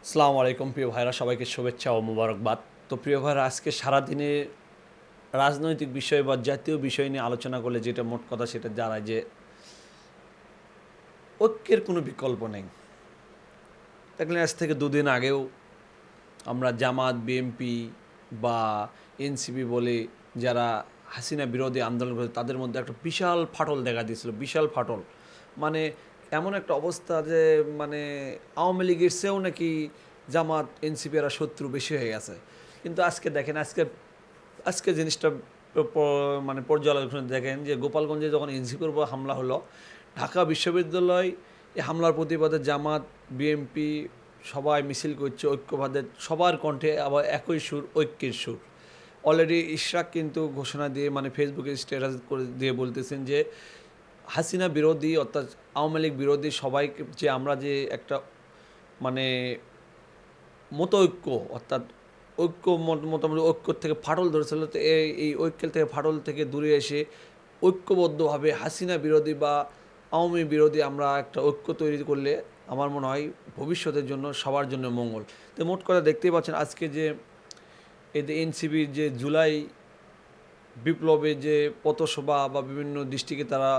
আসসালামু আলাইকুম প্রিয় ভাইরা, সবাইকে শুভেচ্ছা ও মোবারকবাদ। তো প্রিয় ভাইরা, আজকে সারাদিনে রাজনৈতিক বিষয় বা জাতীয় বিষয় নিয়ে আলোচনা করলে যেটা মোট কথা সেটা দাঁড়ায় যে ঐক্যের কোনো বিকল্প নেই। দেখলেন আজ থেকে দুদিন আগেও আমরা জামাত, বিএনপি বা এনসিপি বলে যারা হাসিনা বিরোধী আন্দোলন করে তাদের মধ্যে একটা বিশাল ফাটল দেখা দিয়েছিল, বিশাল ফাটল। মানে এমন একটা অবস্থা যে মানে আওয়ামী লীগের চেয়েও নাকি জামাত এনসিপি এরা শত্রু বেশি হয়ে গেছে। কিন্তু আজকে দেখেন, আজকে জিনিসটা মানে পর্যালোচনা দেখেন যে গোপালগঞ্জে যখন এনসিপির উপর হামলা হলো, ঢাকা বিশ্ববিদ্যালয় এই হামলার প্রতিবাদে জামাত, বিএনপি সবাই মিছিল করছে ঐক্যবাদের, সবার কণ্ঠে আবার একই সুর, ঐক্যের সুর। অলরেডি ইশরাক কিন্তু ঘোষণা দিয়ে মানে ফেসবুকে স্ট্যাটাস করে দিয়ে বলতেছেন যে হাসিনা বিরোধী অর্থাৎ আওয়ামী লীগ বিরোধী সবাইকে যে আমরা যে একটা মানে মত ঐক্য অর্থাৎ মোটামুটি ঐক্য থেকে ফাটল ধরেছিল, তো এই ঐক্যের থেকে ফাটল থেকে দূরে এসে ঐক্যবদ্ধভাবে হাসিনা বিরোধী বা আওয়ামী বিরোধী আমরা একটা ঐক্য তৈরি করলে আমার মনে হয় ভবিষ্যতের জন্য সবার জন্য মঙ্গল। তো মোট কথা দেখতেই পাচ্ছেন আজকে যে এদের এনসিবির যে জুলাই বিপ্লবে যে পথসভা বা বিভিন্ন ডিস্ট্রিক্টে তারা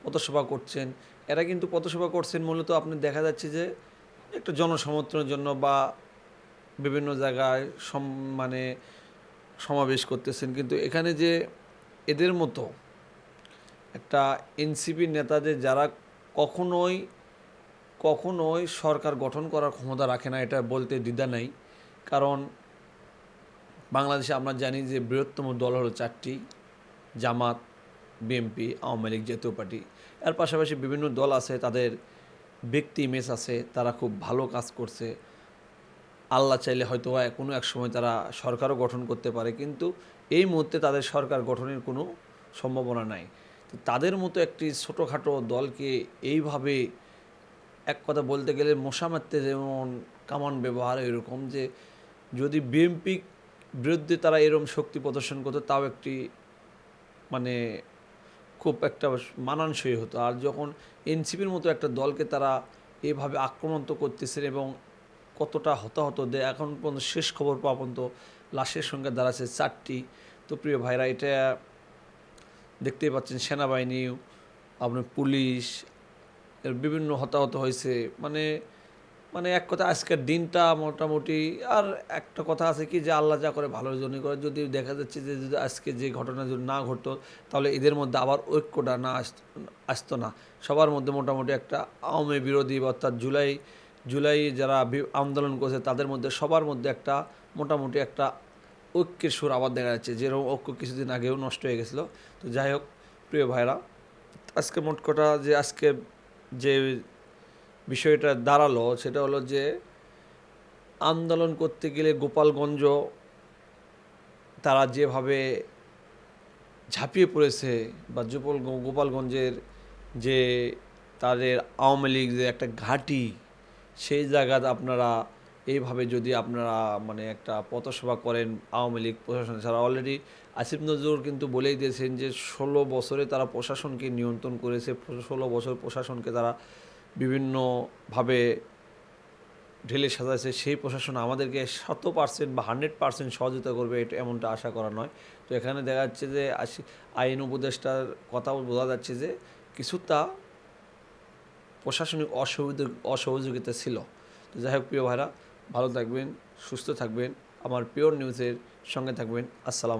পথসভা করছেন, এরা কিন্তু পথসভা করছেন মূলত আপনি দেখা যাচ্ছে যে একটা জনসমর্থনের জন্য বা বিভিন্ন জায়গায় মানে সমাবেশ করতেছেন। কিন্তু এখানে যে এদের মতো একটা এনসিপির নেতাদের যারা কখনোই কখনোই সরকার গঠন করার ক্ষমতা রাখে না, এটা বলতে দ্বিধা নাই। কারণ বাংলাদেশে আমরা জানি যে বৃহত্তম দল হলো চারটি: জামাত, বিএনপি, আওয়ামী লীগ, জাতীয় পার্টি। এর পাশাপাশি বিভিন্ন দল আছে, তাদের ব্যক্তি ইমেজ আছে, তারা খুব ভালো কাজ করছে। আল্লাহ চাইলে হয়তো কোনো এক সময় তারা সরকারও গঠন করতে পারে, কিন্তু এই মুহূর্তে তাদের সরকার গঠনের কোনো সম্ভাবনা নাই। তো তাদের মতো একটি ছোটোখাটো দলকে এইভাবে, এক কথা বলতে গেলে মশা মারতে যেমন কামান ব্যবহার, এরকম যে যদি বিএনপি বিরুদ্ধে তারা এরকম শক্তি প্রদর্শন করতো তাও একটি মানে খুব একটা মানানসই হতো। আর যখন এনসিপির মতো একটা দলকে তারা এভাবে আক্রমণ তো করতেছেন এবং কতটা হতাহত দেয়, এখন পর্যন্ত শেষ খবর পাওয়া পর্যন্ত লাশের সংখ্যা দাঁড়াচ্ছে 4টি। তো প্রিয় ভাইরা, এটা দেখতেই পাচ্ছেন সেনাবাহিনী, আপনার পুলিশ, এর বিভিন্ন হতাহত হয়েছে। মানে মানে এক কথা আজকের দিনটা মোটামুটি। আর একটা কথা আছে কি যে আল্লাহ যা করে ভালোর জন্যই করে। যদি দেখা যাচ্ছে যে যদি আজকে যে ঘটনা যদি না ঘটতো তাহলে এদের মধ্যে আবার ঐক্যটা না আসতো না। সবার মধ্যে মোটামুটি একটা আওয়ামী বিরোধী অর্থাৎ জুলাই যারা আন্দোলন করেছে তাদের মধ্যে সবার মধ্যে একটা মোটামুটি একটা ঐক্যের সুর আবার দেখা যাচ্ছে, যেরকম ঐক্য কিছুদিন আগেও নষ্ট হয়ে গেছিলো। তো যাই হোক প্রিয় ভাইরা, আজকে মোট কথা যে আজকে যে বিষয়টা দাঁড়ালো সেটা হলো যে আন্দোলন করতে গেলে গোপালগঞ্জ তারা যেভাবে ঝাঁপিয়ে পড়েছে, বা গোপালগঞ্জের যে তাদের আওয়ামী লীগ যে একটা ঘাঁটি, সেই জায়গাতে আপনারা এইভাবে যদি আপনারা মানে একটা পথসভা করেন আওয়ামী লীগ প্রশাসন ছাড়া, অলরেডি আসিফ নজরুল কিন্তু বলেই দিয়েছেন যে 16 বছরে তারা প্রশাসনকে নিয়ন্ত্রণ করেছে, 16 বছর প্রশাসনকে তারা বিভিন্নভাবে ঢেলে সাজাইছে। সেই প্রশাসন আমাদেরকে 100% বা 100% সহযোগিতা করবে এটা এমনটা আশা করা নয়। তো এখানে দেখা যাচ্ছে যে আইন উপদেষ্টার কথাও বোঝা যাচ্ছে যে কিছুটা প্রশাসনিক অসহযোগিতা ছিল। তো যাই হোক প্রিয় ভাইরা, ভালো থাকবেন, সুস্থ থাকবেন, আমার পিওর নিউজের সঙ্গে থাকবেন। আসসালাম।